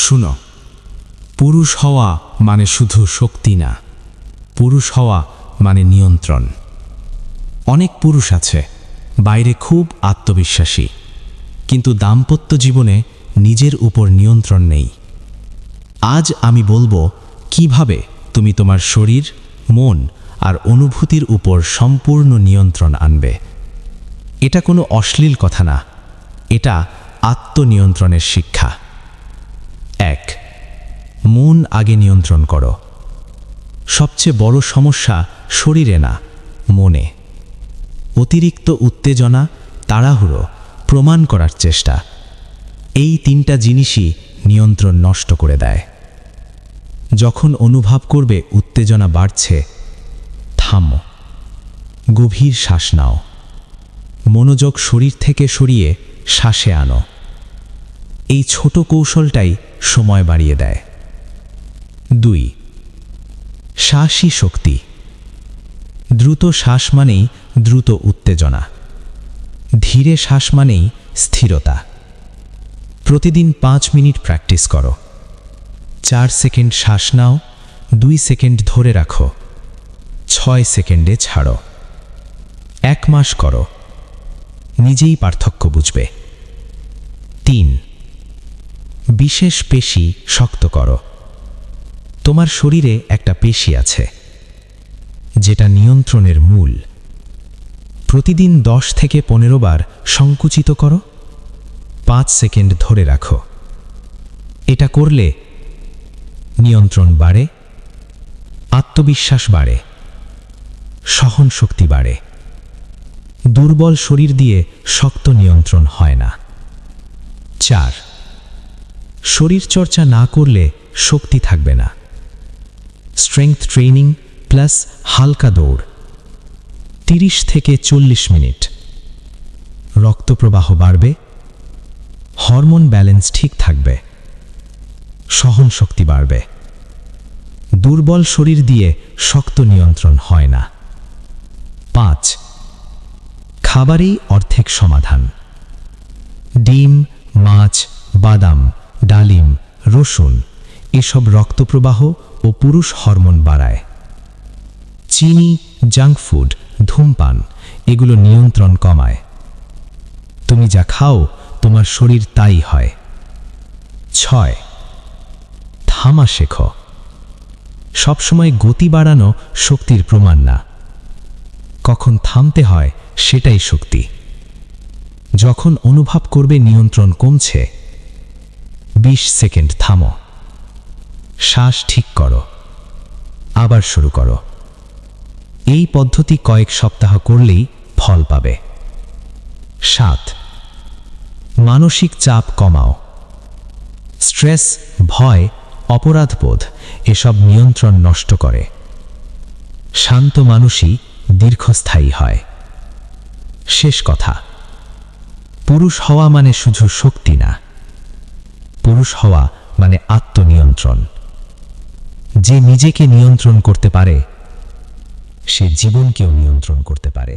শুনো, পুরুষ হওয়া মানে শুধু শক্তি না, পুরুষ হওয়া মানে নিয়ন্ত্রণ। অনেক পুরুষ আছে বাইরে খুব আত্মবিশ্বাসী, কিন্তু দাম্পত্য জীবনে নিজের উপর নিয়ন্ত্রণ নেই। আজ আমি বলবো কিভাবে তুমি তোমার শরীর, মন আর অনুভূতির উপর সম্পূর্ণ নিয়ন্ত্রণ আনবে। এটা কোনো অশ্লীল কথা না, এটা আত্মনিয়ন্ত্রণের শিক্ষা। 1. মন আগে নিয়ন্ত্রণ করো। সবচেয়ে বড় সমস্যা শরীরে না, মনে। অতিরিক্ত উত্তেজনা, তাড়াহুড়ো, প্রমাণ করার চেষ্টা, এই তিনটা জিনিসই নিয়ন্ত্রণ নষ্ট করে দেয়। যখন অনুভব করবে উত্তেজনা বাড়ছে, থামো, গভীর শ্বাস নাও, মনোযোগ শরীর থেকে সরিয়ে শ্বাসে আনো। এই ছোট কৌশলটাই সময় বাড়িয়ে দেয়। 2. শ্বাসই শক্তি। দ্রুত শ্বাস মানেই দ্রুত উত্তেজনা, ধীরে শ্বাস মানেই স্থিরতা। প্রতিদিন 5 মিনিট প্র্যাকটিস করো। 4 সেকেন্ড শ্বাস নাও, 2 সেকেন্ড ধরে রাখো, 6 সেকেন্ডে ছাড়ো। 1 মাস করো, নিজেই পার্থক্য বুঝবে। 3. বিশেষ পেশি শক্ত করো। তোমার শরীরে একটা পেশি আছে যেটা নিয়ন্ত্রণের মূল। প্রতিদিন 10 থেকে 15 বার সংকুচিত করো, 5 সেকেন্ড ধরে রাখো। এটা করলে নিয়ন্ত্রণ বাড়ে, আত্মবিশ্বাস বাড়ে, সহনশক্তি বাড়ে। দুর্বল শরীর দিয়ে শক্ত নিয়ন্ত্রণ হয় না। 4. শরীরচর্চা না করলে শক্তি থাকবে না। স্ট্রেংথ ট্রেনিং প্লাস হালকা দৌড়, 30 থেকে 40 মিনিট। রক্তপ্রবাহ বাড়বে, হরমোন ব্যালেন্স ঠিক থাকবে, সহনশক্তি বাড়বে। দুর্বল শরীর দিয়ে শক্ত নিয়ন্ত্রণ হয় না। 5. খাবারেই অর্ধেক সমাধান। ডিম, মাছ, বাদাম, ডালিম, রসুন এসব রক্তপ্রবাহ ও পুরুষ হরমোন বাড়ায়। চিনি, জাঙ্ক ফুড, ধূমপান এগুলো নিয়ন্ত্রণ কমায়। তুমি যা খাও তোমার শরীর তাই হয়। 6. থামা শেখো। সবসময় গতি বাড়ানো শক্তির প্রমাণ না, কখন থামতে হয় সেটাই শক্তি। যখন অনুভব করবে নিয়ন্ত্রণ কমছে, 20 সেকেন্ড থামো, শ্বাস ঠিক করো, আবার শুরু করো। এই পদ্ধতি কয়েক সপ্তাহ করলেই ফল পাবে। 7. মানসিক চাপ কমাও। স্ট্রেস, ভয়, অপরাধবোধ এসব নিয়ন্ত্রণ নষ্ট করে। শান্ত মানুষই দীর্ঘস্থায়ী হয়। শেষ কথা, পুরুষ হওয়া মানে শুধু শক্তি না, পুরুষ হওয়া মানে আত্মনিয়ন্ত্রণ। যে নিজেকে নিয়ন্ত্রণ করতে পারে সে জীবনকেও নিয়ন্ত্রণ করতে পারে।